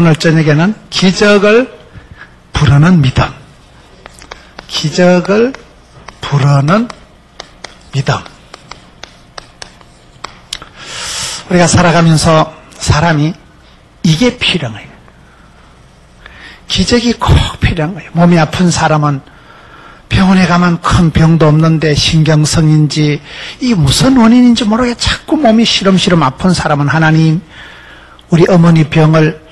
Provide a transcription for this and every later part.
오늘 저녁에는 기적을 부르는 믿음. 기적을 부르는 믿음. 우리가 살아가면서 사람이 이게 필요한 거예요. 기적이 꼭 필요한 거예요. 몸이 아픈 사람은 병원에 가면 큰 병도 없는데 신경성인지 이 무슨 원인인지 모르게 자꾸 몸이 시름시름 아픈 사람은 하나님 우리 어머니 병을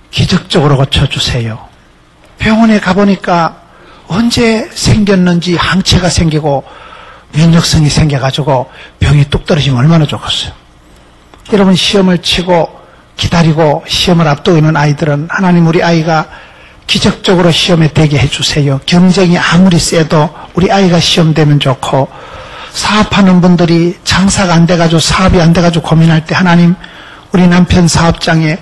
기적적으로 고쳐주세요. 병원에 가보니까 언제 생겼는지 항체가 생기고 면역성이 생겨가지고 병이 뚝 떨어지면 얼마나 좋겠어요. 여러분 시험을 치고 기다리고 시험을 앞두고 있는 아이들은 하나님 우리 아이가 기적적으로 시험에 되게 해주세요. 경쟁이 아무리 세도 우리 아이가 시험 되면 좋고, 사업하는 분들이 장사가 안 돼가지고 사업이 안 돼가지고 고민할 때 하나님 우리 남편 사업장에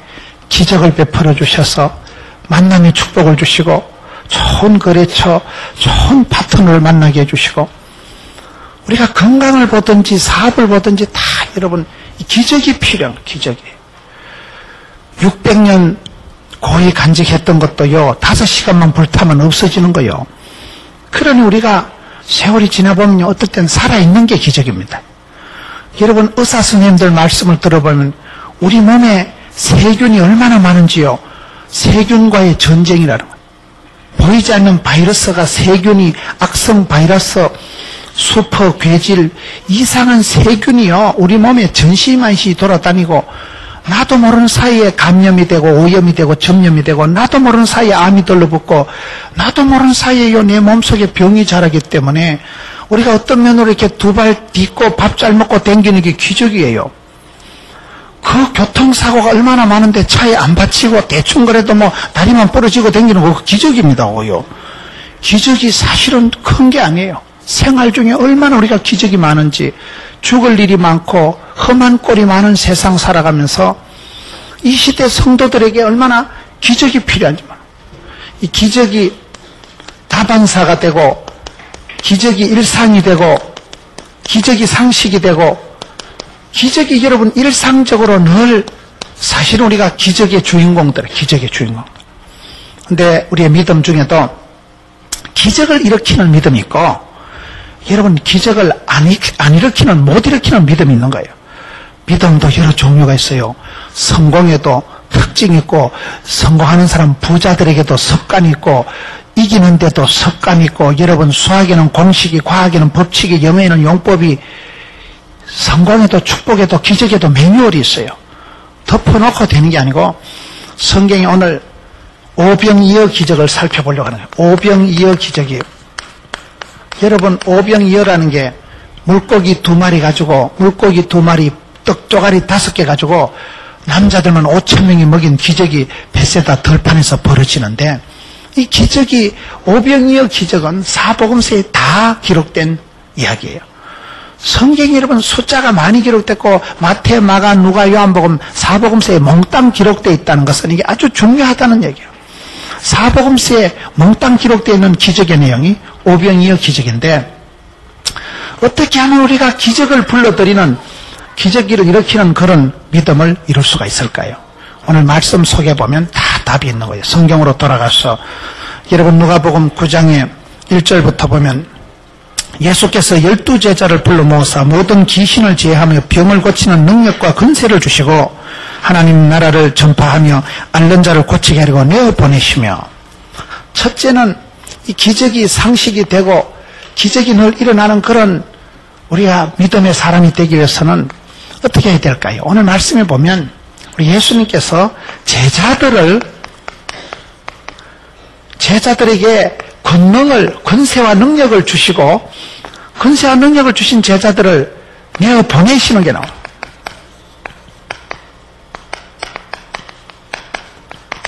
기적을 베풀어 주셔서 만남의 축복을 주시고 좋은 거래처, 좋은 파트너를 만나게 해주시고, 우리가 건강을 보든지 사업을 보든지 다 여러분 기적이 필요한 기적이. 600년 고이 간직했던 것도요 5시간만 불타면 없어지는 거요. 그러니 우리가 세월이 지나보면 어떨 땐 살아있는 게 기적입니다. 여러분 의사 선생님들 말씀을 들어보면 우리 몸에 세균이 얼마나 많은지요. 세균과의 전쟁이라는 거예요. 보이지 않는 바이러스가 세균이 악성 바이러스, 수퍼, 괴질, 이상한 세균이요 우리 몸에 전시만시 돌아다니고 나도 모르는 사이에 감염이 되고 오염이 되고 점염이 되고 나도 모르는 사이에 암이 들러붙고 나도 모르는 사이에 내 몸속에 병이 자라기 때문에 우리가 어떤 면으로 이렇게 두 발 딛고 밥 잘 먹고 댕기는 게 기적이에요. 그 교통사고가 얼마나 많은데 차에 안 받치고 대충 그래도 뭐 다리만 부러지고 댕기는 거 기적입니다. 기적이 사실은 큰 게 아니에요. 생활 중에 얼마나 우리가 기적이 많은지, 죽을 일이 많고 험한 꼴이 많은 세상 살아가면서 이 시대 성도들에게 얼마나 기적이 필요한지, 이 기적이 다반사가 되고 기적이 일상이 되고 기적이 상식이 되고 기적이 여러분 일상적으로 늘 사실은 우리가 기적의 주인공들이에요. 기적의 주인공. 근데 우리의 믿음 중에도 기적을 일으키는 믿음이 있고 여러분 기적을 안 일으키는, 못 일으키는 믿음이 있는 거예요. 믿음도 여러 종류가 있어요. 성공에도 특징이 있고, 성공하는 사람 부자들에게도 습관이 있고, 이기는데도 습관이 있고, 여러분 수학에는 공식이, 과학에는 법칙이, 영어에는 용법이, 성공에도 축복에도 기적에도 매뉴얼이 있어요. 덮어놓고 되는 게 아니고, 성경이 오늘 오병이어 기적을 살펴보려고 하는 거예요. 오병이어 기적이에요. 여러분 오병이어라는 게 물고기 2마리 가지고 물고기 2마리 떡 쪼가리 5개 가지고 남자들만 5,000명이 먹인 기적이 벳세다 들판에서 벌어지는데, 이 기적이 오병이어 기적은 사복음서에 다 기록된 이야기예요. 성경이 여러분 숫자가 많이 기록됐고 마태, 마가, 누가, 요한복음, 사복음서에 몽땅 기록되어 있다는 것은 이게 아주 중요하다는 얘기예요. 사복음서에 몽땅 기록되어 있는 기적의 내용이 오병이어 기적인데, 어떻게 하면 우리가 기적을 불러들이는, 기적을 일으키는 그런 믿음을 이룰 수가 있을까요? 오늘 말씀 속에 보면 다 답이 있는 거예요. 성경으로 돌아가서 여러분 누가복음 9장에 1절부터 보면 예수께서 12제자를 불러 모으사 모든 귀신을 제하며 병을 고치는 능력과 권세를 주시고 하나님 나라를 전파하며 앓는 자를 고치게 하려고 내어보내시며, 첫째는 이 기적이 상식이 되고 기적이 늘 일어나는 그런 우리가 믿음의 사람이 되기 위해서는 어떻게 해야 될까요? 오늘 말씀에 보면 우리 예수님께서 제자들에게 권세와 능력을 주시고 권세와 능력을 주신 제자들을 내어 보내시는 게 나와요.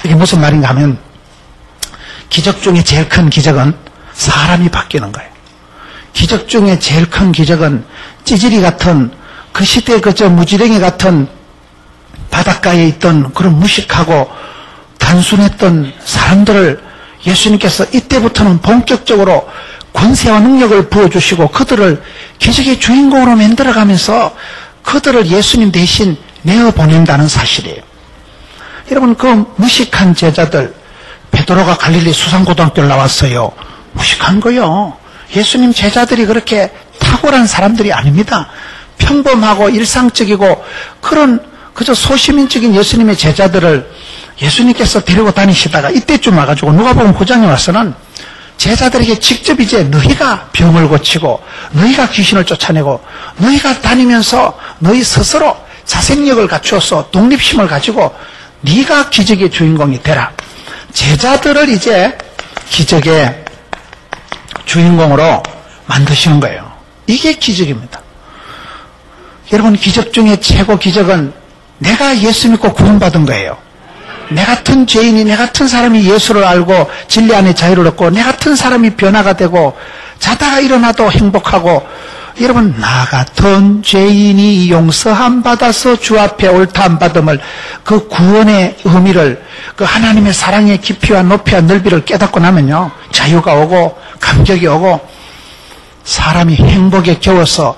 이게 무슨 말인가 하면 기적 중에 제일 큰 기적은 사람이 바뀌는 거예요. 기적 중에 제일 큰 기적은 찌질이 같은 그 시대의 그저 무지랭이 같은 바닷가에 있던 그런 무식하고 단순했던 사람들을 예수님께서 이때부터는 본격적으로 권세와 능력을 부어주시고 그들을 기적의 주인공으로 만들어가면서 그들을 예수님 대신 내어보낸다는 사실이에요. 여러분, 그 무식한 제자들, 베드로가 갈릴리 수산고등학교를 나왔어요. 무식한 거요. 예수님 제자들이 그렇게 탁월한 사람들이 아닙니다. 평범하고 일상적이고 그런 그저 소시민적인 예수님의 제자들을 예수님께서 데리고 다니시다가 이때쯤 와가지고 누가복음 9장에 와서는 제자들에게 직접 이제 너희가 병을 고치고 너희가 귀신을 쫓아내고 너희가 다니면서 너희 스스로 자생력을 갖추어서 독립심을 가지고 네가 기적의 주인공이 되라. 제자들을 이제 기적의 주인공으로 만드시는 거예요. 이게 기적입니다. 여러분, 기적 중에 최고 기적은 내가 예수 믿고 구원받은 거예요. 내 같은 죄인이, 내 같은 사람이 예수를 알고 진리 안에 자유를 얻고 내 같은 사람이 변화가 되고 자다가 일어나도 행복하고, 여러분, 나 같은 죄인이 용서함 받아서 주 앞에 옳다함 받음을, 그 구원의 의미를, 그 하나님의 사랑의 깊이와 높이와 넓이를 깨닫고 나면요, 자유가 오고 감격이 오고 사람이 행복에 겨워서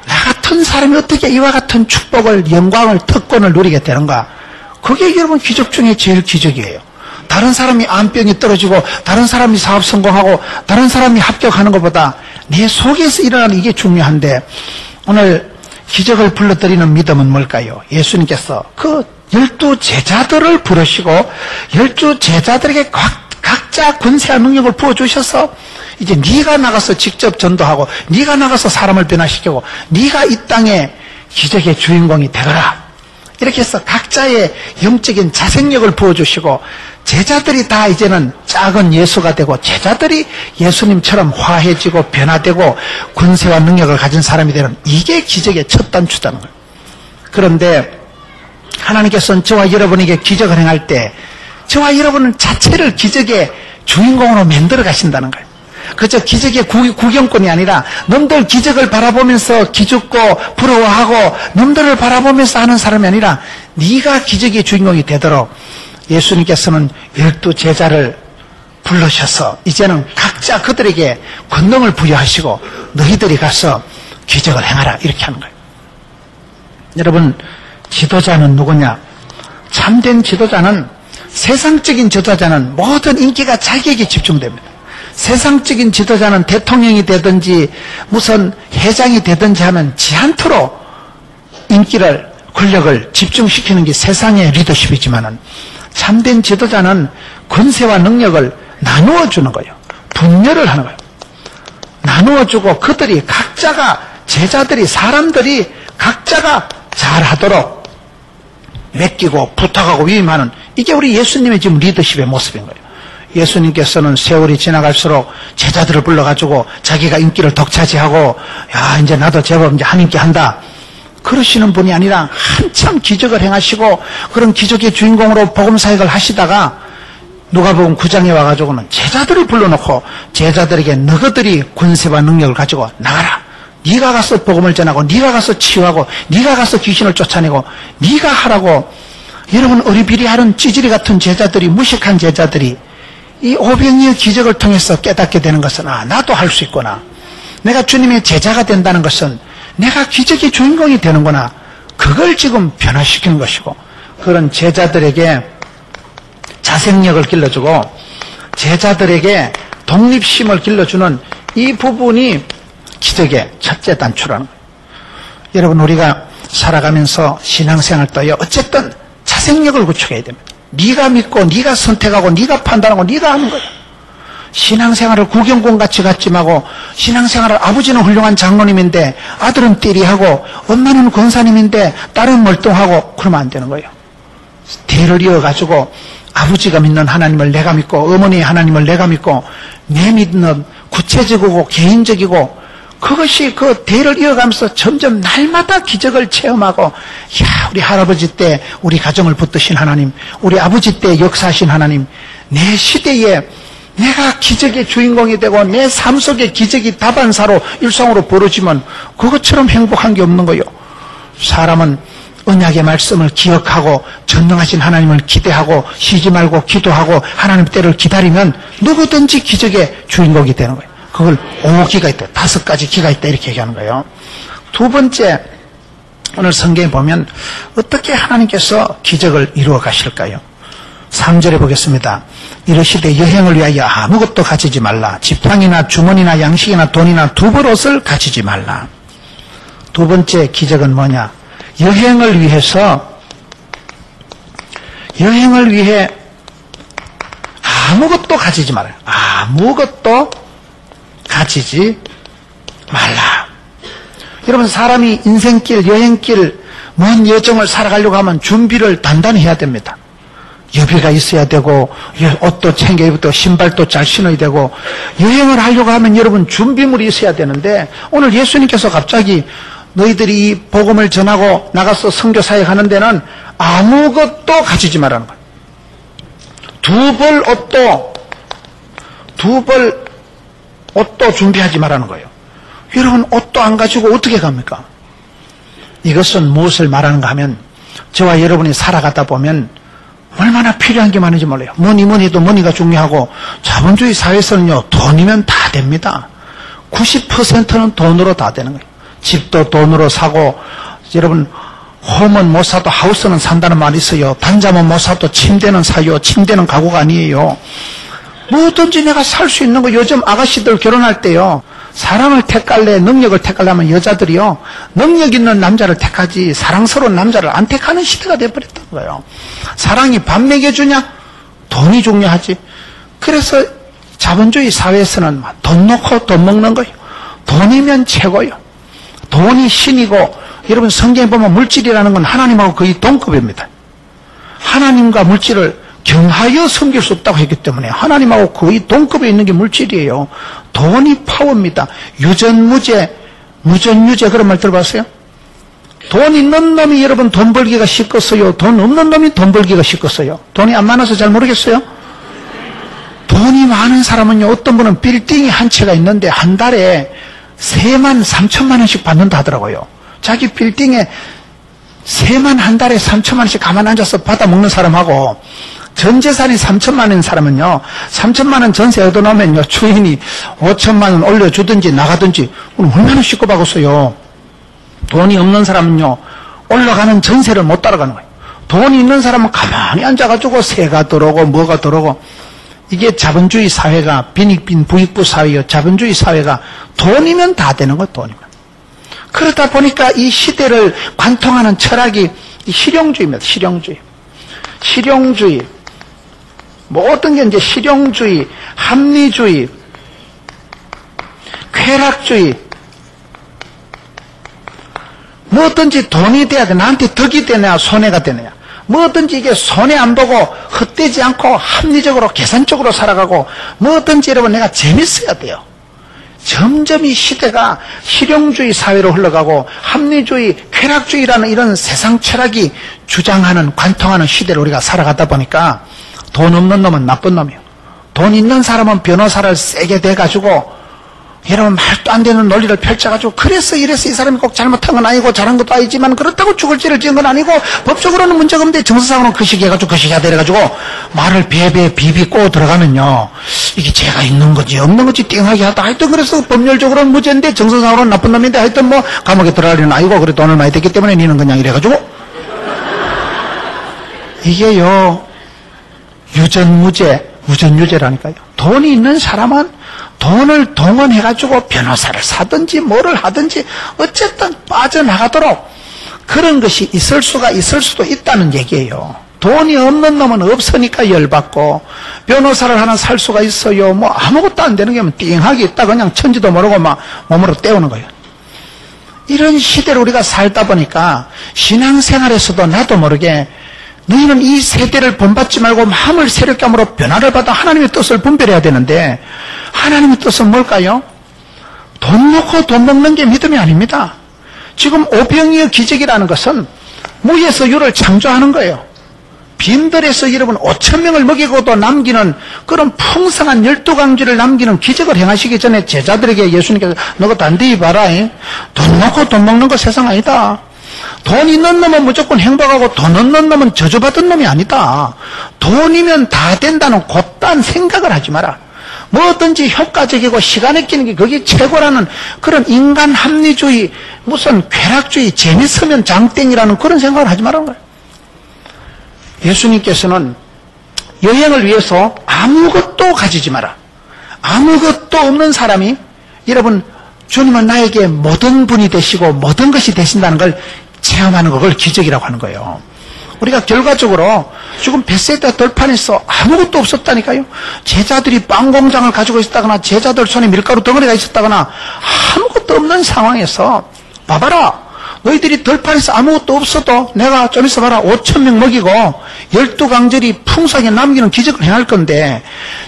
나 같은 사람이 어떻게 이와 같은 축복을, 영광을, 특권을 누리게 되는가. 그게 여러분 기적 중에 제일 기적이에요. 다른 사람이 암병이 떨어지고 다른 사람이 사업 성공하고 다른 사람이 합격하는 것보다 내 속에서 일어나는 이게 중요한데, 오늘 기적을 불러들이는 믿음은 뭘까요? 예수님께서 그 12 제자들을 부르시고 12 제자들에게 각자 권세와 능력을 부어주셔서 이제 네가 나가서 직접 전도하고 네가 나가서 사람을 변화시키고 네가 이 땅에 기적의 주인공이 되거라. 이렇게 해서 각자의 영적인 자생력을 부어주시고 제자들이 다 이제는 작은 예수가 되고 제자들이 예수님처럼 화해지고 변화되고 권세와 능력을 가진 사람이 되는, 이게 기적의 첫 단추다는 거예요. 그런데 하나님께서는 저와 여러분에게 기적을 행할 때 저와 여러분은 자체를 기적의 주인공으로 만들어 가신다는 거예요. 그저 기적의 구경꾼이 아니라 놈들 기적을 바라보면서 기죽고 부러워하고 놈들을 바라보면서 하는 사람이 아니라 네가 기적의 주인공이 되도록 예수님께서는 12 제자를 부르셔서 이제는 각자 그들에게 권능을 부여하시고 너희들이 가서 기적을 행하라, 이렇게 하는 거예요. 여러분, 지도자는 누구냐? 참된 지도자는, 세상적인 지도자는 모든 인기가 자기에게 집중됩니다. 세상적인 지도자는 대통령이 되든지 무슨 회장이 되든지 하는 지한토로 인기를, 권력을 집중시키는 게 세상의 리더십이지만은 참된 지도자는 권세와 능력을 나누어 주는 거예요. 분열을 하는 거예요. 나누어 주고 그들이 각자가, 제자들이, 사람들이 각자가 잘하도록 맡기고 부탁하고 위임하는, 이게 우리 예수님의 지금 리더십의 모습인 거예요. 예수님께서는 세월이 지나갈수록 제자들을 불러가지고 자기가 인기를 독차지하고, 야, 이제 나도 제법 이제 한 인기 한다, 그러시는 분이 아니라 한참 기적을 행하시고 그런 기적의 주인공으로 복음사역을 하시다가 누가복음 9장에 와가지고는 제자들을 불러놓고 제자들에게 너희들이 권세와 능력을 가지고 나가라. 네가 가서 복음을 전하고 네가 가서 치유하고 네가 가서 귀신을 쫓아내고 네가 하라고. 여러분, 어리비리하는 찌질이 같은 제자들이, 무식한 제자들이 이 오병이의 기적을 통해서 깨닫게 되는 것은, 아, 나도 할 수 있구나. 내가 주님의 제자가 된다는 것은 내가 기적의 주인공이 되는구나. 그걸 지금 변화시키는 것이고, 그런 제자들에게 자생력을 길러주고 제자들에게 독립심을 길러주는 이 부분이 기적의 첫째 단추라는 거예요. 여러분, 우리가 살아가면서 신앙생활 또요, 어쨌든 자생력을 구축해야 됩니다. 네가 믿고 네가 선택하고 네가 판단하고 네가 하는 거예요. 신앙생활을 구경꾼같이 갖지 말고, 신앙생활을 아버지는 훌륭한 장로님인데 아들은 띠리하고 엄마는 권사님인데 딸은 멀뚱하고 그러면 안 되는 거예요. 대를 이어가지고 아버지가 믿는 하나님을 내가 믿고 어머니의 하나님을 내가 믿고 내 믿는 구체적이고 개인적이고, 그것이 그 대를 이어가면서 점점 날마다 기적을 체험하고, 야, 우리 할아버지 때 우리 가정을 붙드신 하나님, 우리 아버지 때 역사하신 하나님, 내 시대에 내가 기적의 주인공이 되고 내 삶 속에 기적이 다반사로 일상으로 벌어지면 그것처럼 행복한 게 없는 거예요. 사람은 언약의 말씀을 기억하고 전능하신 하나님을 기대하고 쉬지 말고 기도하고 하나님 때를 기다리면 누구든지 기적의 주인공이 되는 거예요. 그걸 5기가 있다, 5가지 기가 있다, 이렇게 얘기하는 거예요. 두 번째, 오늘 성경에 보면 어떻게 하나님께서 기적을 이루어 가실까요? 3절에 보겠습니다. 이르시되 여행을 위하여 아무것도 가지지 말라. 지팡이나 주머니나 양식이나 돈이나 두벌 옷을 가지지 말라. 두 번째 기적은 뭐냐? 여행을 위해 아무것도 가지지 말아요. 아무것도 가지지 말라. 여러분, 사람이 인생길, 여행길, 먼 여정을 살아가려고 하면 준비를 단단히 해야 됩니다. 여비가 있어야 되고, 옷도 챙겨야 되고, 신발도 잘 신어야 되고, 여행을 하려고 하면 여러분 준비물이 있어야 되는데, 오늘 예수님께서 갑자기 너희들이 이 복음을 전하고 나가서 선교사역 하는 데는 아무것도 가지지 말라는 거예요. 두 벌 옷도 준비하지 말라는 거예요. 여러분, 옷도 안 가지고 어떻게 갑니까? 이것은 무엇을 말하는가 하면, 저와 여러분이 살아가다 보면 얼마나 필요한 게 많은지 몰라요. 뭐니 해도 머니가 중요하고, 자본주의 사회에서는요, 돈이면 다 됩니다. 90%는 돈으로 다 되는 거예요. 집도 돈으로 사고, 여러분, 홈은 못 사도 하우스는 산다는 말이 있어요. 단잠은 못 사도 침대는 사요. 침대는 가구가 아니에요. 뭐든지 내가 살 수 있는 거. 요즘 아가씨들 결혼할 때요, 사랑을 택할래, 능력을 택할래 하면 여자들이요, 능력 있는 남자를 택하지 사랑스러운 남자를 안 택하는 시대가 돼버렸던 거예요. 사랑이 밥 먹여주냐? 돈이 중요하지. 그래서 자본주의 사회에서는 돈 놓고 돈 먹는 거예요. 돈이면 최고요. 돈이 신이고, 여러분 성경에 보면 물질이라는 건 하나님하고 거의 동급입니다. 하나님과 물질을 경하여 섬길 수 없다고 했기 때문에 하나님하고 거의 동급에 있는 게 물질이에요. 돈이 파워입니다. 유전무죄, 무전유죄, 그런 말 들어봤어요? 돈 있는 놈이 여러분 돈 벌기가 쉽겠어요? 돈 없는 놈이 돈 벌기가 쉽겠어요? 돈이 안 많아서 잘 모르겠어요? 돈이 많은 사람은요, 어떤 분은 빌딩이 한 채가 있는데 한 달에 3만 3천만 원씩 받는다 하더라고요. 자기 빌딩에 3만 한 달에 3천만 원씩 가만 앉아서 받아 먹는 사람하고, 전 재산이 3천만 원인 사람은요, 3천만 원 전세 얻어놓으면요, 주인이 5천만 원 올려주든지 나가든지 얼마나 쉽고 바꿨어요. 돈이 없는 사람은요, 올라가는 전세를 못 따라가는 거예요. 돈이 있는 사람은 가만히 앉아가지고 세가 들어오고 뭐가 들어오고. 이게 자본주의 사회가 빈익빈 부익부 사회요. 자본주의 사회가 돈이면 다 되는 거예요. 돈이면. 그러다 보니까 이 시대를 관통하는 철학이 실용주의입니다. 실용주의. 모든 게 이제 실용주의, 합리주의, 쾌락주의. 뭐든지 돈이 돼야 돼. 나한테 덕이 되냐, 손해가 되느냐. 뭐든지 이게 손해 안 보고 헛되지 않고 합리적으로 계산적으로 살아가고, 뭐든지 여러분 내가 재밌어야 돼요. 점점 이 시대가 실용주의 사회로 흘러가고 합리주의, 쾌락주의라는 이런 세상 철학이 주장하는, 관통하는 시대를 우리가 살아가다 보니까 돈 없는 놈은 나쁜 놈이에요. 돈 있는 사람은 변호사를 세게 대가지고 여러분 말도 안 되는 논리를 펼쳐가지고, 그래서 이래서 이 사람이 꼭 잘못한 건 아니고 잘한 것도 아니지만 그렇다고 죽을 죄를 지은 건 아니고 법적으로는 문제가 없는데 정서상으로는 그 시기해가지고 그 시기가 되래가지고 말을 베베 비비고 들어가면요, 이게 죄가 있는 거지 없는 거지 띵하게 하다. 하여튼 그래서 법률적으로는 무죄인데 정서상으로는 나쁜 놈인데 하여튼 뭐 감옥에 들어가려는 아이고 그래 돈을 많이 됐기 때문에 니는 그냥 이래가지고. 이게요, 무전유죄라니까요. 돈이 있는 사람은 돈을 동원해가지고 변호사를 사든지 뭐를 하든지 어쨌든 빠져나가도록 그런 것이 있을 수도 있다는 얘기예요. 돈이 없는 놈은 없으니까 열받고, 변호사를 하나 살 수가 있어요. 뭐 아무것도 안 되는 게 띵하게 있다 그냥 천지도 모르고 막 몸으로 때우는 거예요. 이런 시대를 우리가 살다 보니까 신앙생활에서도 나도 모르게 너희는 이 세대를 본받지 말고 마음을 새롭게 함으로 변화를 받아 하나님의 뜻을 분별해야 되는데, 하나님의 뜻은 뭘까요? 돈 놓고 돈 먹는 게 믿음이 아닙니다. 지금 오병이어 기적이라는 것은 무에서 유를 창조하는 거예요. 빈들에서 여러분 5,000명을 먹이고도 남기는 그런 풍성한 12강주를 남기는 기적을 행하시기 전에 제자들에게 예수님께서 너가 단디히 봐라. 돈 놓고 돈 먹는 거 세상 아니다. 돈 있는 놈은 무조건 행복하고 돈 없는 놈은 저주받은 놈이 아니다. 돈이면 다 된다는 곧단 생각을 하지 마라. 뭐든지 효과적이고 시간 아끼는 게 그게 최고라는 그런 인간 합리주의, 무슨 쾌락주의, 재밌으면 장땡이라는 그런 생각을 하지 말라는 거예요. 예수님께서는 여행을 위해서 아무것도 가지지 마라. 아무것도 없는 사람이, 여러분, 주님은 나에게 모든 분이 되시고 모든 것이 되신다는 걸 체험하는 걸 기적이라고 하는 거예요. 우리가 결과적으로 지금 벳세다 들판에서 아무것도 없었다니까요. 제자들이 빵 공장을 가지고 있었다거나 제자들 손에 밀가루 덩어리가 있었다거나 아무것도 없는 상황에서 봐봐라, 너희들이 들판에서 아무것도 없어도 내가 좀 있어 봐라 5,000명 먹이고 12강절이 풍성하게 남기는 기적을 행할 건데,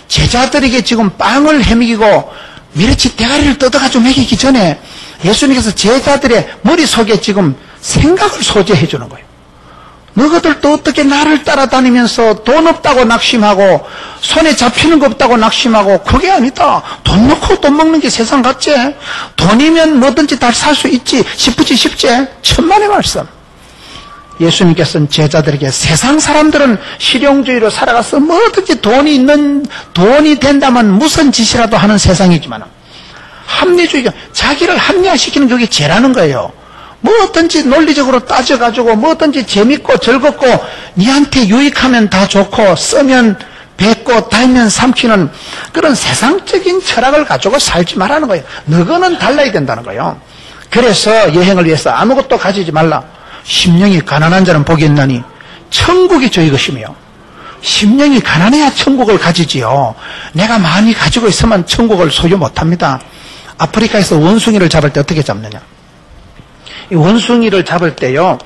제자들에게 지금 빵을 헤매기고 미르치 대가리를 뜯어가지고 먹이기 전에 예수님께서 제자들의 머릿속에 지금 생각을 소재해 주는 거예요. 너희들도 어떻게 나를 따라다니면서 돈 없다고 낙심하고 손에 잡히는 거 없다고 낙심하고, 그게 아니다. 돈 넣고 돈 먹는 게 세상 같지? 돈이면 뭐든지 다 살 수 있지 싶지 싶지? 천만의 말씀. 예수님께서는 제자들에게 세상 사람들은 실용주의로 살아가서 뭐든지 돈이 된다면 무슨 짓이라도 하는 세상이지만, 합리주의가 자기를 합리화시키는 게 죄라는 거예요. 뭐든지 논리적으로 따져가지고 뭐든지 재밌고 즐겁고 니한테 유익하면 다 좋고 쓰면 뱉고 달면 삼키는 그런 세상적인 철학을 가지고 살지 말라는 거예요. 너거는 달라야 된다는 거예요. 그래서 여행을 위해서 아무것도 가지지 말라. 심령이 가난한 자는 복이 있나니 천국이 저희 것이며, 심령이 가난해야 천국을 가지지요. 내가 많이 가지고 있으면 천국을 소유 못합니다. 아프리카에서 원숭이를 잡을 때 어떻게 잡느냐? 이 원숭이를 잡을 때요,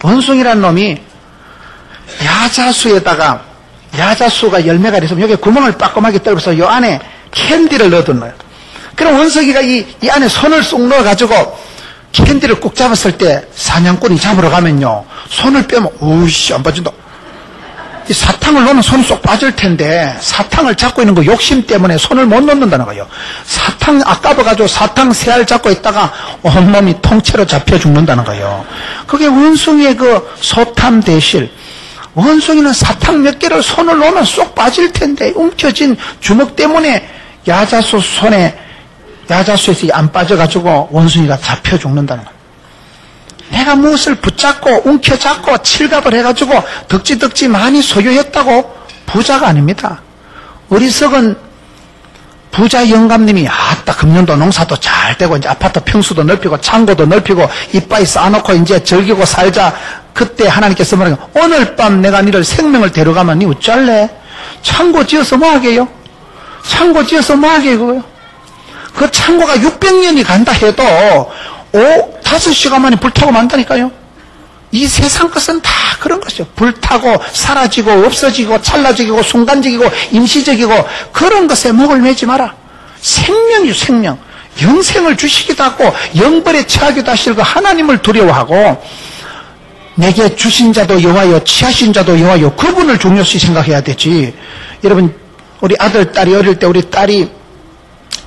원숭이란 놈이 야자수에다가, 야자수가 열매가 있으면 여기 구멍을 빠끔하게 뚫어서 이 안에 캔디를 넣어둔 거예요. 그럼 원숭이가 이 안에 손을 쏙 넣어가지고 캔디를 꼭 잡았을 때 사냥꾼이 잡으러 가면요, 손을 빼면 우이씨 안 빠진다. 이 사탕을 넣으면 손이 쏙 빠질 텐데 사탕을 잡고 있는 거 욕심 때문에 손을 못 넣는다는 거예요. 사탕 아까워가지고 사탕 세 알 잡고 있다가 온몸이 통째로 잡혀 죽는다는 거예요. 그게 원숭이의 그 소탐 대실. 원숭이는 사탕 몇 개를 손을 놓으면 쏙 빠질 텐데 움켜진 주먹 때문에 야자수에서 안 빠져가지고 원숭이가 잡혀 죽는다는 거예요. 내가 무엇을 붙잡고 움켜잡고 칠갑을 해가지고 덕지덕지 많이 소유했다고 부자가 아닙니다. 어리석은 부자 영감님이 아따 금년도 농사도 잘 되고 이제 아파트 평수도 넓히고 창고도 넓히고 이빠이 쌓아놓고 이제 즐기고 살자. 그때 하나님께서 말하는 거예요. 오늘 밤 내가 너를 생명을 데려가면 니 어쩔래? 창고 지어서 뭐 하게요? 창고 지어서 뭐 하게요? 그 창고가 600년이 간다 해도 5시간 만에 불타고 만다니까요. 이 세상 것은 다 그런 것이죠. 불타고 사라지고 없어지고 찰나적이고 순간적이고 임시적이고 그런 것에 목을 매지 마라. 생명이죠, 생명. 영생을 주시기도 하고 영벌에 처하기도 하실 그 하나님을 두려워하고, 내게 주신 자도 여호와요 취하신 자도 여호와요, 그분을 중요시 생각해야 되지. 여러분, 우리 아들 딸이 어릴 때, 우리 딸이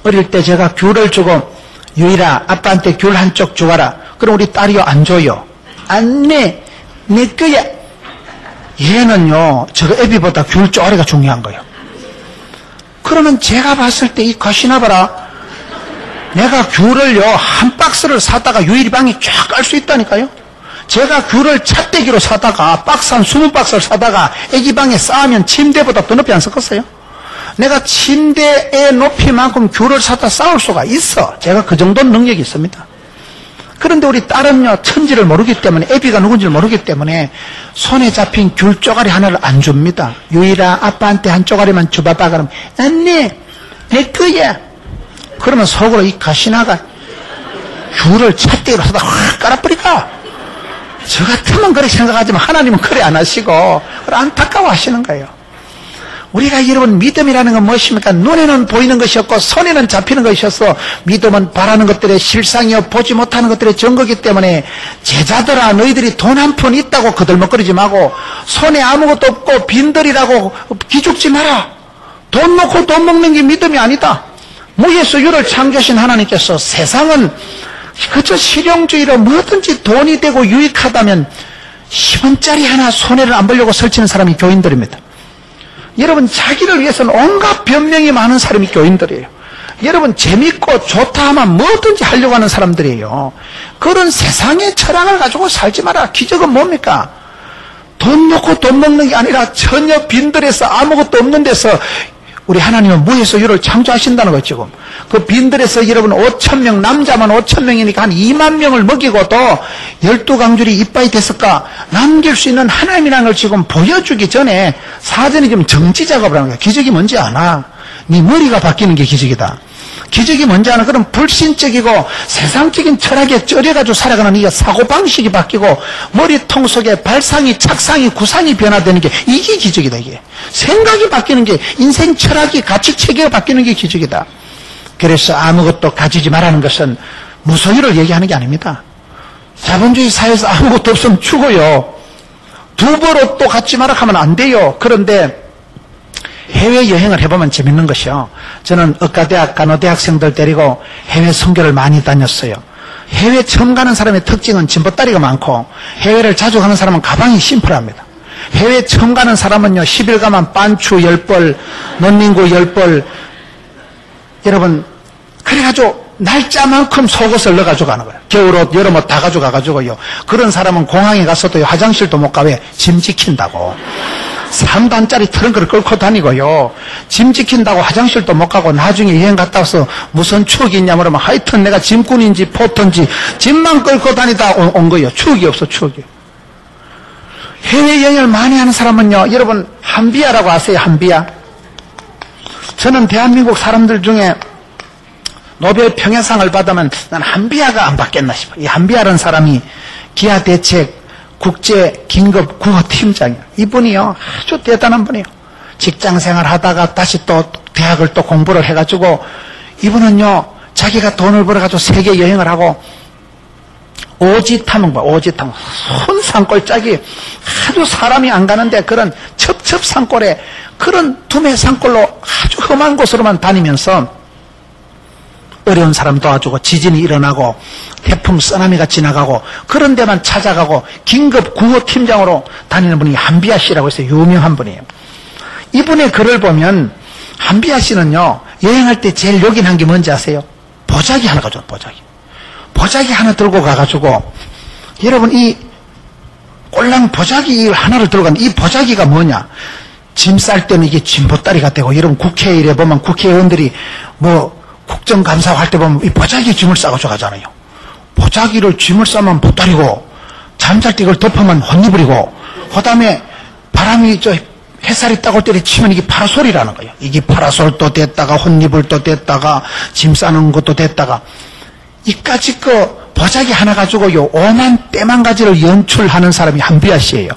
어릴 때 제가 귤을 주고 유일아 아빠한테 귤 한쪽 주어라. 그럼 우리 딸이요 안 줘요. 안 내. 내 거야. 얘는요 저거 애비보다 귤 쪼가리가 중요한 거예요. 그러면 제가 봤을 때 이 가시나 봐라. 내가 귤을요 한 박스를 사다가 유일방에 쫙 깔 수 있다니까요. 제가 귤을 찻대기로 사다가 박스 한 20박스를 사다가 애기방에 쌓으면 침대보다 더 높이 안 섞었어요. 내가 침대의 높이만큼 귤을 사다 쌓을 수가 있어. 제가 그 정도 능력이 있습니다. 그런데 우리 딸은요 천지를 모르기 때문에, 애비가 누군지를 모르기 때문에 손에 잡힌 귤 쪼가리 하나를 안 줍니다. 유일아 아빠한테 한 쪼가리만 줘봐봐. 그러면 언니 내 거야. 그러면 속으로 이 가시나가 귤을 찻대기로 사다 확 깔아버리까. 저 같으면 그렇게 생각하지만 하나님은 그래 안 하시고 안타까워 하시는 거예요. 우리가 여러분 믿음이라는 건 무엇입니까? 눈에는 보이는 것이 없고 손에는 잡히는 것이었어. 믿음은 바라는 것들의 실상이요 보지 못하는 것들의 증거이기 때문에, 제자들아 너희들이 돈 한 푼 있다고 거들먹거리지 말고 손에 아무것도 없고 빈들이라고 기죽지 마라. 돈 놓고 돈 먹는 게 믿음이 아니다. 무예수유를 창조하신 하나님께서 세상은 그저 실용주의로 뭐든지 돈이 되고 유익하다면 10원짜리 하나 손해를 안 보려고 설치는 사람이 교인들입니다. 여러분, 자기를 위해서는 온갖 변명이 많은 사람이 교인들이에요. 여러분, 재밌고 좋다 하면 뭐든지 하려고 하는 사람들이에요. 그런 세상의 철학을 가지고 살지 마라. 기적은 뭡니까? 돈 놓고 돈 먹는 게 아니라 전혀 빈들에서 아무것도 없는 데서 우리 하나님은 무에서 유를 창조하신다는 거죠. 지금 그 빈들에서 여러분 5,000명, 남자만 5,000명이니까 한 2만 명을 먹이고도 12강줄이 이빠이 됐을까? 남길 수 있는 하나님이라는 걸 지금 보여주기 전에 사전에 지금 정지 작업을 하는 거야. 기적이 뭔지 아나? 네 머리가 바뀌는 게 기적이다. 기적이 뭔지 아나? 그럼 불신적이고 세상적인 철학에 쩔여가지고 살아가는 이 사고방식이 바뀌고 머리통 속에 발상이, 착상이, 구상이 변화되는 게 이게 기적이다. 이게 생각이 바뀌는 게, 인생 철학이, 가치체계가 바뀌는 게 기적이다. 그래서 아무것도 가지지 말라는 것은 무소유를 얘기하는 게 아닙니다. 자본주의 사회에서 아무것도 없으면 죽어요. 두벌 옷도 갖지 마라 하면 안 돼요. 그런데 해외여행을 해보면 재밌는 것이요. 저는 의과대학, 간호대학생들 데리고 해외 선교를 많이 다녔어요. 해외 처음 가는 사람의 특징은 짐보따리가 많고, 해외를 자주 가는 사람은 가방이 심플합니다. 해외 처음 가는 사람은요, 10일 가면 반추 10벌, 논닝구 10벌, 여러분, 그래가지고 날짜만큼 속옷을 넣어가지고 가는 거예요. 겨울옷, 여름옷 다 가져가가지고요. 그런 사람은 공항에 가서도 화장실도 못 가. 왜? 짐 지킨다고. 3단짜리 트렁크를 끌고 다니고요. 짐 지킨다고 화장실도 못 가고, 나중에 여행 갔다 와서 무슨 추억이 있냐 그러면 하여튼 내가 짐꾼인지 포터인지 짐만 끌고 다니다 온 거예요. 추억이 없어, 추억이. 해외여행을 많이 하는 사람은요, 여러분 한비아라고 아세요? 한비아. 저는 대한민국 사람들 중에 노벨 평화상을 받으면 난 한비아가 안 받겠나 싶어요. 이 한비아라는 사람이 기아대책 국제긴급구호팀장이에요. 이분이요, 아주 대단한 분이에요. 직장생활 하다가 다시 또 대학을 또 공부를 해가지고, 이분은요, 자기가 돈을 벌어가지고 세계 여행을 하고, 오지탐은 뭐야, 오지탐. 손 산골짜기, 아주 사람이 안 가는데 그런 첩첩산골에, 그런 두메 산골로 아주 험한 곳으로만 다니면서 어려운 사람 도와주고, 지진이 일어나고 태풍 쓰나미가 지나가고 그런 데만 찾아가고 긴급구호팀장으로 다니는 분이 한비아 씨라고 해서 유명한 분이에요. 이분의 글을 보면 한비아 씨는요, 여행할 때 제일 요긴한 게 뭔지 아세요? 보자기 하나 가져요. 보자기 하나 들고 가가지고, 여러분 이 꼴랑 보자기 하나를 들고 가는 이 보자기가 뭐냐? 짐 쌀 때는 이게 짐보따리가 되고, 여러분 국회의원에 보면 국회의원들이 뭐 국정감사 할 때 보면 이 보자기 짐을 싸가지고 가잖아요. 보자기를 짐을 싸면 보따리고, 잠잘 때 이걸 덮으면 혼이불이고, 그 다음에 바람이 햇살이 딱 올 때 치면 이게 파라솔이라는 거예요. 이게 파라솔도 됐다가 혼이불도 됐다가 짐 싸는 것도 됐다가, 이까짓 거 보자기 하나 가지고요, 오만 때만 가지를 연출하는 사람이 한비아 씨예요.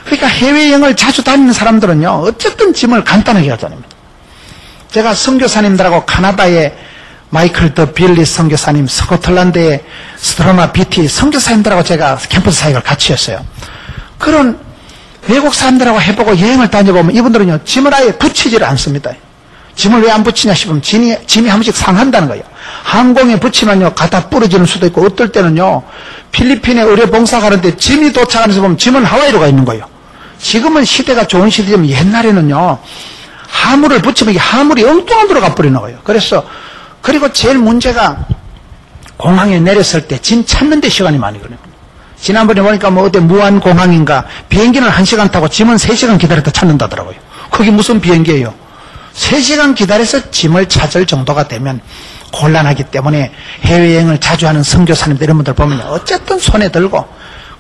그러니까 해외여행을 자주 다니는 사람들은요, 어쨌든 짐을 간단하게 가져다닙니다. 제가 선교사님들하고 카나다의 마이클 더 빌리 선교사님, 스코틀랜드의 스트로마 비티 선교사님들하고 제가 캠퍼스 사역을 같이 했어요. 그런 외국 사람들하고 해보고 여행을 다녀보면 이분들은요, 짐을 아예 붙이지를 않습니다. 짐을 왜 안 붙이냐 싶으면 짐이 한 번씩 상한다는 거예요. 항공에 붙이면요, 갖다 부러지는 수도 있고, 어떨 때는요, 필리핀에 의료 봉사 가는데 짐이 도착하면서 보면 짐은 하와이로 가 있는 거예요. 지금은 시대가 좋은 시대지만 옛날에는요, 하물을 붙이면 이게 하물이 엉뚱한 데로 가버리는 거예요. 그리고 제일 문제가 공항에 내렸을 때 짐 찾는 데 시간이 많이 걸려요. 지난번에 보니까 뭐 어디 무안공항인가 비행기는 1시간 타고 짐은 3시간 기다렸다 찾는다더라고요. 그게 무슨 비행기예요? 3시간 기다려서 짐을 찾을 정도가 되면 곤란하기 때문에 해외여행을 자주 하는 선교사님들 이런 분들 보면 어쨌든 손에 들고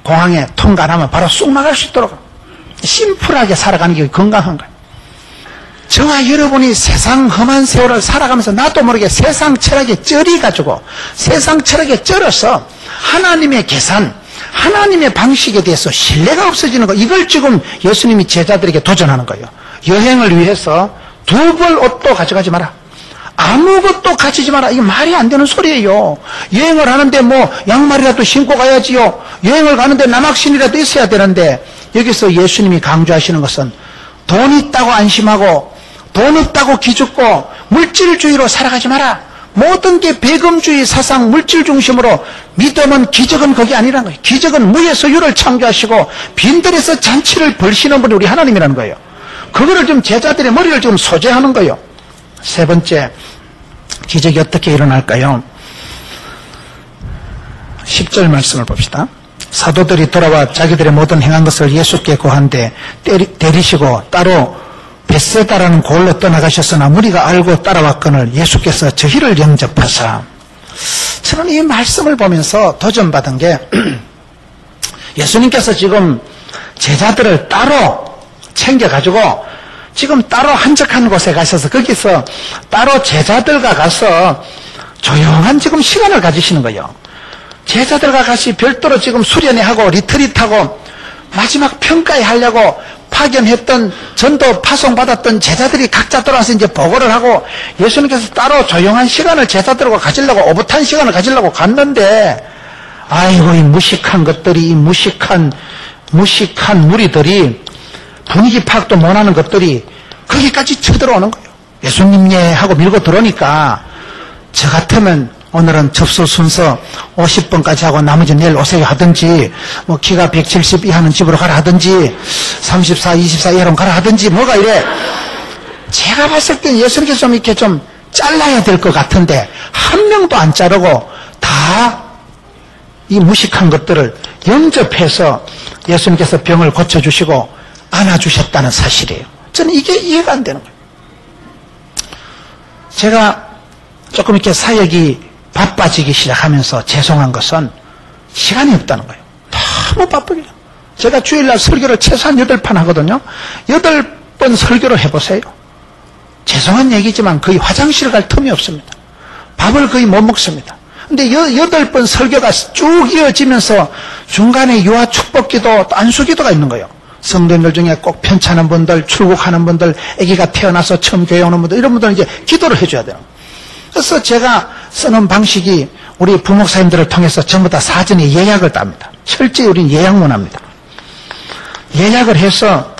공항에 통과 안 하면 바로 쑥 나갈 수 있도록 심플하게 살아가는 게 건강한 거예요. 저와 여러분이 세상 험한 세월을 살아가면서 나도 모르게 세상 철학에 쩔어가지고, 세상 철학에 쩔어서 하나님의 계산, 하나님의 방식에 대해서 신뢰가 없어지는 거, 이걸 지금 예수님이 제자들에게 도전하는 거예요. 여행을 위해서 두 벌 옷도 가져가지 마라. 아무것도 가지지 마라. 이게 말이 안 되는 소리예요. 여행을 하는데 뭐 양말이라도 신고 가야지요. 여행을 가는데 남학신이라도 있어야 되는데, 여기서 예수님이 강조하시는 것은 돈 있다고 안심하고 돈 있다고 기죽고 물질주의로 살아가지 마라. 모든 게 배금주의 사상, 물질 중심으로, 믿음은, 기적은 그게 아니라는 거예요. 기적은 무에서 유를 창조하시고 빈들에서 잔치를 벌시는 분이 우리 하나님이라는 거예요. 그거를 좀 제자들의 머리를 좀 소재하는 거예요. 세 번째, 기적이 어떻게 일어날까요? 10절 말씀을 봅시다. 사도들이 돌아와 자기들의 모든 행한 것을 예수께 고한데 때리시고 따로 벳세다라는 고을로 떠나가셨으나 무리가 알고 따라왔거늘 예수께서 저희를 영접하사. 저는 이 말씀을 보면서 도전받은 게 예수님께서 지금 제자들을 따로 챙겨가지고 지금 따로 한적한 곳에 가셔서 거기서 따로 제자들과 가서 조용한 지금 시간을 가지시는 거예요. 제자들과 같이 별도로 지금 수련회하고 리트릿하고 마지막 평가회 하려고 파견했던 전도 파송받았던 제자들이 각자 돌아와서 이제 보고를 하고 예수님께서 따로 조용한 시간을 제자들과 가지려고 오붓한 시간을 가지려고 갔는데 아이고 이 무식한 것들이 이 무식한 무리들이 분위기 파악도 못하는 것들이 거기까지 쳐들어오는 거예요. 예수님 예 하고 밀고 들어오니까 저 같으면 오늘은 접수 순서 50번까지 하고 나머지 내일 오세요 하든지 뭐 키가 170 이하는 집으로 가라 하든지 34, 24 이하로 가라 하든지 뭐가 이래. 제가 봤을 땐 예수님께서 좀 이렇게 좀 잘라야 될 것 같은데 한 명도 안 자르고 다 이 무식한 것들을 영접해서 예수님께서 병을 고쳐주시고 안아주셨다는 사실이에요. 저는 이게 이해가 안 되는 거예요. 제가 조금 이렇게 사역이 바빠지기 시작하면서 죄송한 것은 시간이 없다는 거예요. 너무 바쁘게. 제가 주일날 설교를 최소한 8판 하거든요. 8번 설교를 해보세요. 죄송한 얘기지만 거의 화장실 갈 틈이 없습니다. 밥을 거의 못 먹습니다. 근데 8번 설교가 쭉 이어지면서 중간에 유아 축복기도 또 안수기도가 있는 거예요. 성도님들 중에 꼭 편찮은 분들, 출국하는 분들, 아기가 태어나서 처음 교회 오는 분들, 이런 분들은 이제 기도를 해줘야 돼요. 그래서 제가 쓰는 방식이 우리 부목사님들을 통해서 전부 다 사전에 예약을 땁니다. 철저히 우리는 예약만 합니다. 예약을 해서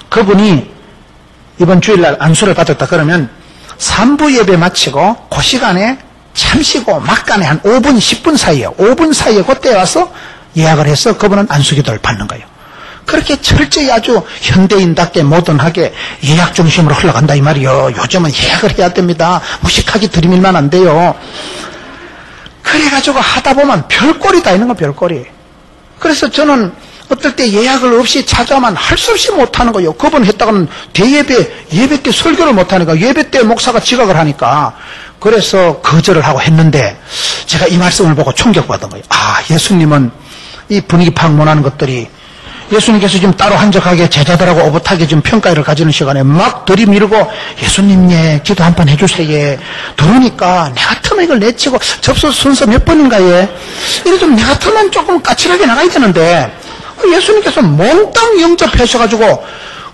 그분이 이번 주일날 안수를 받았다 그러면 3부 예배 마치고 그 시간에 참시고 막간에 한 5분, 10분 사이에요. 5분 사이에 그때 와서 예약을 해서 그분은 안수기도를 받는 거예요. 그렇게 철저히 아주 현대인답게 모던하게 예약 중심으로 흘러간다 이 말이요. 요즘은 예약을 해야 됩니다. 무식하게 들이밀면 안 돼요. 그래가지고 하다 보면 별꼴이 다 있는 거 별꼴이. 그래서 저는 어떨 때 예약을 없이 찾아오면 할 수 없이 못하는 거예요. 그분 했다가는 예배 때 설교를 못하니까 예배 때 목사가 지각을 하니까 그래서 거절을 하고 했는데 제가 이 말씀을 보고 충격받은 거예요. 아, 예수님은 이 분위기 파악 못하는 것들이 예수님께서 지금 따로 한적하게 제자들하고 오붓하게 지금 평가회를 가지는 시간에 막 들이밀고 예수님 예 기도 한 번 해주세요. 들으니까 내 같으면 이걸 내치고 접수 순서 몇 번인가 예 이래 좀 내 같으면 조금 까칠하게 나가야 되는데 예수님께서 몽땅 영접하셔가지고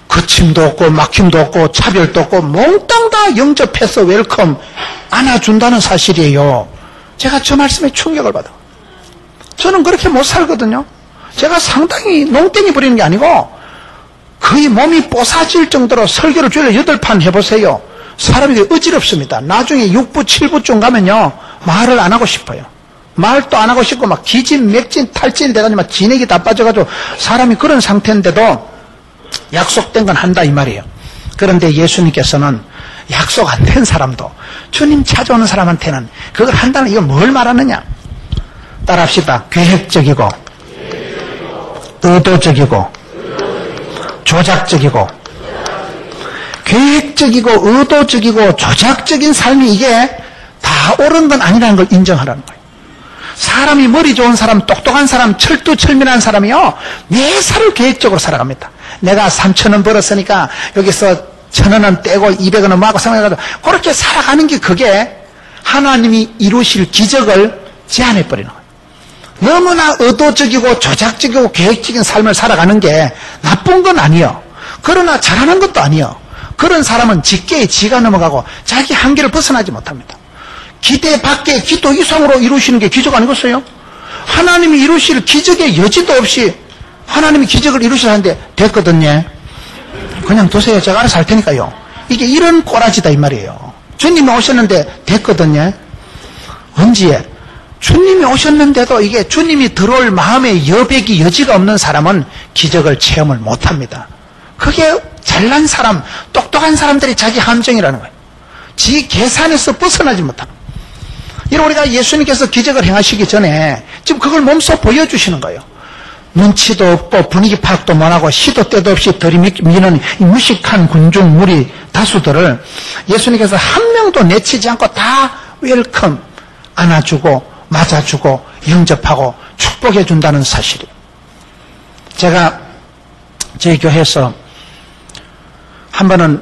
거침도 없고 막힘도 없고 차별도 없고 몽땅 다 영접해서 웰컴 안아준다는 사실이에요. 제가 저 말씀에 충격을 받아요. 저는 그렇게 못 살거든요. 제가 상당히 농땡이 부리는 게 아니고 거의 몸이 뽀사질 정도로 설교를 주일에 8판 해보세요. 사람이 어지럽습니다. 나중에 6부, 7부쯤 가면요 말을 안 하고 싶어요. 말도 안 하고 싶고 막 기진, 맥진, 탈진 돼가지고 막 진액이 다 빠져가지고 사람이 그런 상태인데도 약속된 건 한다 이 말이에요. 그런데 예수님께서는 약속 안 된 사람도 주님 찾아오는 사람한테는 그걸 한다는 이건 뭘 말하느냐. 따라합시다. 계획적이고 의도적이고 조작적이고 계획적이고 의도적이고 조작적인 삶이 이게 다 옳은 건 아니라는 걸 인정하라는 거예요. 사람이 머리 좋은 사람, 똑똑한 사람, 철두철미한 사람이요 매사를 계획적으로 살아갑니다. 내가 3,000원 벌었으니까 여기서 1,000원은 떼고 200원은 뭐하고 생각해가지고 그렇게 살아가는 게 그게 하나님이 이루실 기적을 제한해버리는 거예요. 너무나 의도적이고 조작적이고 계획적인 삶을 살아가는 게 나쁜 건 아니요. 그러나 잘하는 것도 아니요. 그런 사람은 직계에 지가 넘어가고 자기 한계를 벗어나지 못합니다. 기대 밖에 기도 이상으로 이루시는 게 기적 아니겠어요? 하나님이 이루실 기적의 여지도 없이 하나님이 기적을 이루시는데 됐거든요. 그냥 두세요. 제가 알아서 할 테니까요. 이게 이런 꼬라지다 이 말이에요. 주님이 오셨는데 됐거든요. 언제? 주님이 오셨는데도 이게 주님이 들어올 마음의 여백이 여지가 없는 사람은 기적을 체험을 못합니다. 그게 잘난 사람, 똑똑한 사람들이 자기 함정이라는 거예요. 지 계산에서 벗어나지 못하는 거예요. 이런 우리가 예수님께서 기적을 행하시기 전에 지금 그걸 몸소 보여주시는 거예요. 눈치도 없고 분위기 파악도 못하고 시도 때도 없이 들이미는 무식한 군중 무리 다수들을 예수님께서 한 명도 내치지 않고 다 웰컴, 안아주고 맞아주고 영접하고 축복해 준다는 사실이에요. 제가 저희 교회에서 한 번은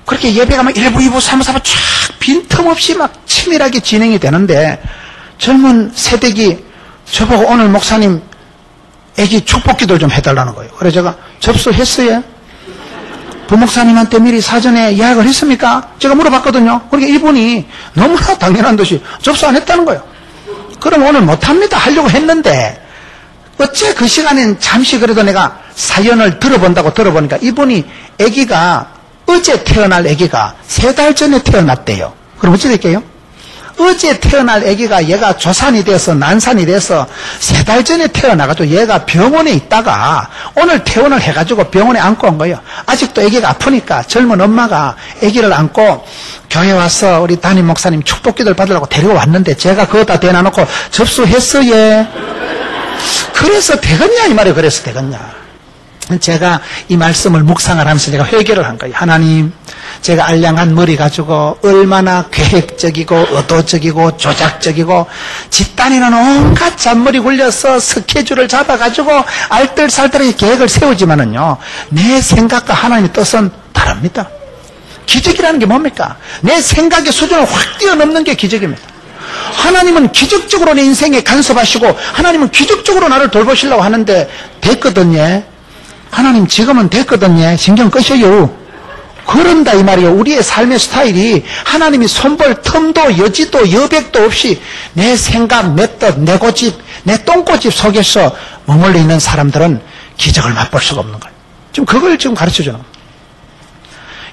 그렇게 예배가 막 1부, 2부, 3부, 4부 쫙 빈틈없이 막 치밀하게 진행이 되는데 젊은 세대기 저보고 오늘 목사님 애기 축복기도 좀 해달라는 거예요. 그래서 제가 접수했어요. 부목사님한테 미리 사전에 예약을 했습니까? 제가 물어봤거든요. 그러니까 이분이 너무나 당연한 듯이 접수 안 했다는 거예요. 그럼 오늘 못합니다 하려고 했는데 어째 그 시간엔 잠시 그래도 내가 사연을 들어보니까 이분이 아기가 어제 태어날 아기가 3달 전에 태어났대요. 그럼 어찌 될게요? 어제 태어날 아기가 얘가 조산이 돼서 난산이 돼서 3달 전에 태어나가지고 얘가 병원에 있다가 오늘 퇴원을 해가지고 병원에 안고 온 거예요. 아직도 아기가 아프니까 젊은 엄마가 아기를 안고 교회 와서 우리 담임 목사님 축복기도를 받으려고 데리고 왔는데 제가 그거 다 대놔놓고 접수했어요. 그래서 되겠냐 이 말이에요. 그래서 되겠냐. 제가 이 말씀을 묵상을 하면서 제가 회개를 한 거예요. 하나님, 제가 알량한 머리 가지고 얼마나 계획적이고 의도적이고 조작적이고 집단에는 온갖 잔머리 굴려서 스케줄을 잡아가지고 알뜰살뜰하게 계획을 세우지만은요, 내 생각과 하나님의 뜻은 다릅니다. 기적이라는 게 뭡니까? 내 생각의 수준을 확 뛰어넘는 게 기적입니다. 하나님은 기적적으로 내 인생에 간섭하시고 하나님은 기적적으로 나를 돌보시려고 하는데 됐거든요. 하나님 지금은 됐거든요. 신경 끄셔요. 그런다 이 말이에요. 우리의 삶의 스타일이 하나님이 손볼 틈도 여지도 여백도 없이 내 생각, 내 뜻, 내 고집, 내 똥꼬집 속에서 머물러 있는 사람들은 기적을 맛볼 수가 없는 거예요. 지금 그걸 지금 가르쳐주는 거예요.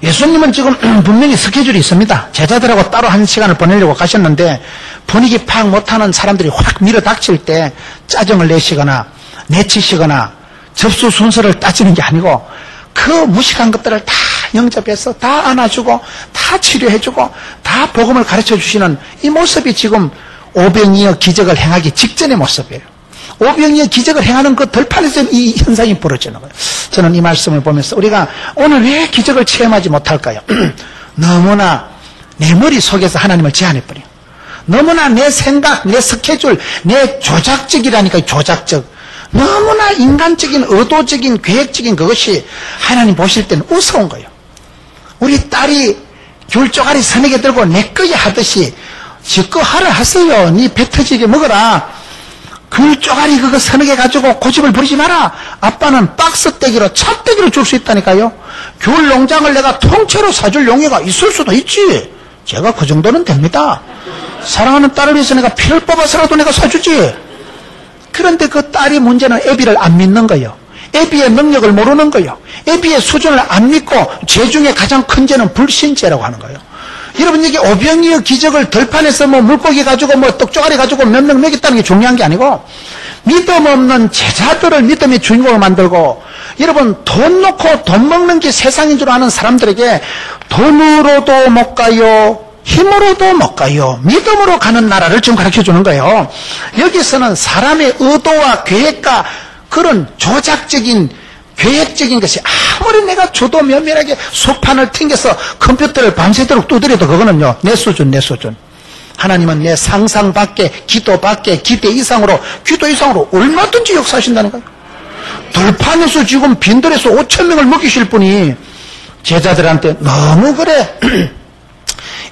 예수님은 지금 분명히 스케줄이 있습니다. 제자들하고 따로 한 시간을 보내려고 가셨는데 분위기 파악 못하는 사람들이 확 밀어닥칠 때 짜증을 내시거나 내치시거나 접수 순서를 따지는 게 아니고 그 무식한 것들을 다 영접해서 다 안아주고 다 치료해주고 다 복음을 가르쳐주시는 이 모습이 지금 오병이어 기적을 행하기 직전의 모습이에요. 오병이어 기적을 행하는 그 들판에서 이 현상이 벌어지는 거예요. 저는 이 말씀을 보면서 우리가 오늘 왜 기적을 체험하지 못할까요? 너무나 내 머릿속에서 하나님을 제한해버려요. 너무나 내 생각, 내 스케줄, 내 조작적이라니까요. 조작적. 너무나 인간적인 의도적인 계획적인 그것이 하나님 보실 때는 우스운 거예요. 우리 딸이 귤 쪼가리 서너 개 들고 내 거야 하듯이 지꺼 하라 하세요. 니 배 터지게 먹어라. 귤 쪼가리 그거 서너 개 가지고 고집을 부리지 마라. 아빠는 박스 떼기로 찹떼기로 줄 수 있다니까요. 귤 농장을 내가 통째로 사줄 용의가 있을 수도 있지. 제가 그 정도는 됩니다. 사랑하는 딸을 위해서 내가 피를 뽑아서라도 내가 사주지. 그런데 그 딸이 문제는 애비를 안 믿는 거예요. 애비의 능력을 모르는 거예요. 애비의 수준을 안 믿고 죄 중에 가장 큰 죄는 불신죄라고 하는 거예요. 여러분 이게 오병이어 기적을 들판에서 뭐 물고기 가지고 뭐 떡조가리 가지고 몇 명 먹였다는 게 중요한 게 아니고 믿음 없는 제자들을 믿음의 주인공을 만들고 여러분 돈 놓고 돈 먹는 게 세상인 줄 아는 사람들에게 돈으로도 못 가요. 힘으로도 못 가요. 믿음으로 가는 나라를 지금 가르쳐주는 거예요. 여기서는 사람의 의도와 계획과 그런 조작적인 계획적인 것이 아무리 내가 주도 면밀하게 소판을 튕겨서 컴퓨터를 밤새도록 두드려도 그거는요 내 수준. 하나님은 내 상상 밖에 기도 밖에 기대 이상으로 얼마든지 역사하신다는 거예요. 들판에서 지금 빈들에서 5,000명을 먹이실 분이 제자들한테 너무 그래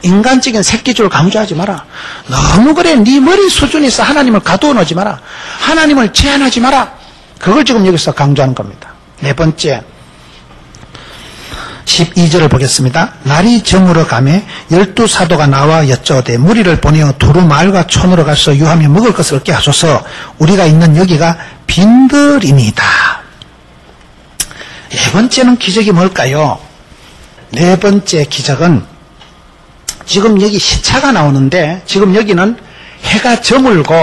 인간적인 새끼줄 강조하지 마라. 너무 그래 네 머리 수준에서 하나님을 가두어 놓지 마라. 하나님을 제한하지 마라. 그걸 지금 여기서 강조하는 겁니다. 네 번째 12절을 보겠습니다. 날이 저물어 가매 12사도가 나와 여쭤오되 무리를 보내어 두루 마을과 촌으로 가서 유하며 먹을 것을 얻게 하소서. 우리가 있는 여기가 빈들입니다. 네 번째는 기적이 뭘까요? 네 번째 기적은 지금 여기 시차가 나오는데 지금 여기는 해가 저물고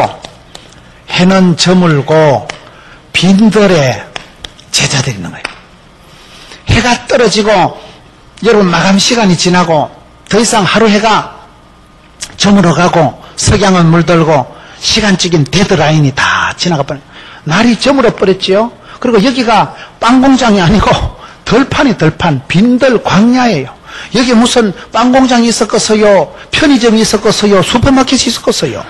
해는 저물고 빈들에 제자들이 있는 거예요. 해가 떨어지고 여러분 마감 시간이 지나고 더 이상 하루 해가 저물어가고 석양은 물들고 시간적인 데드라인이 다 지나가 버려요. 날이 저물어 버렸지요. 그리고 여기가 빵공장이 아니고 덜판이 덜판, 빈들 광야예요. 여기 무슨 빵공장이 있었겠어요, 편의점이 있었겠어요, 슈퍼마켓이 있었겠어요.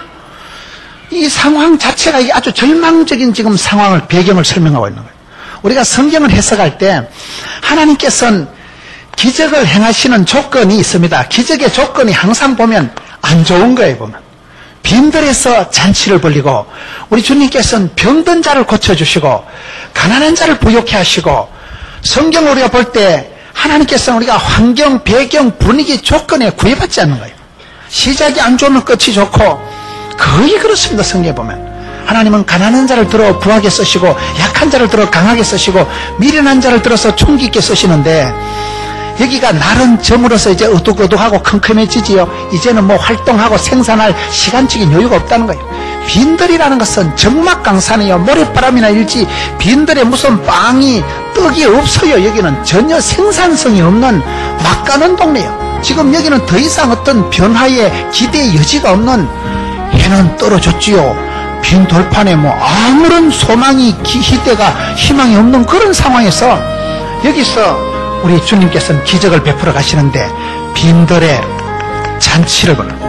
이 상황 자체가 아주 절망적인 지금 상황을, 배경을 설명하고 있는 거예요. 우리가 성경을 해석할 때 하나님께서는 기적을 행하시는 조건이 있습니다. 기적의 조건이 항상 보면 안 좋은 거예요. 보면 빈들에서 잔치를 벌리고, 우리 주님께서는 병든 자를 고쳐주시고 가난한 자를 부욕해 하시고, 성경을 우리가 볼 때 하나님께서는 우리가 환경, 배경, 분위기, 조건에 구애받지 않는 거예요. 시작이 안 좋으면 끝이 좋고, 거의 그렇습니다. 성경에 보면 하나님은 가난한 자를 들어 부하게 쓰시고, 약한 자를 들어 강하게 쓰시고, 미련한 자를 들어서 총기 있게 쓰시는데, 여기가 날은 저물어서 이제 어둑어둑하고 컴컴해지지요. 이제는 뭐 활동하고 생산할 시간적인 여유가 없다는 거예요. 빈들이라는 것은 적막강산이요, 모래바람이나 일지 빈들에 무슨 빵이 떡이 없어요. 여기는 전혀 생산성이 없는 막 가는 동네예요. 지금 여기는 더 이상 어떤 변화의 기대의 여지가 없는, 해는 떨어졌지요. 빈 돌판에 뭐 아무런 소망이, 희대가, 희망이 없는 그런 상황에서 여기서 우리 주님께서는 기적을 베풀어 가시는데 빈들의 잔치를 벌여.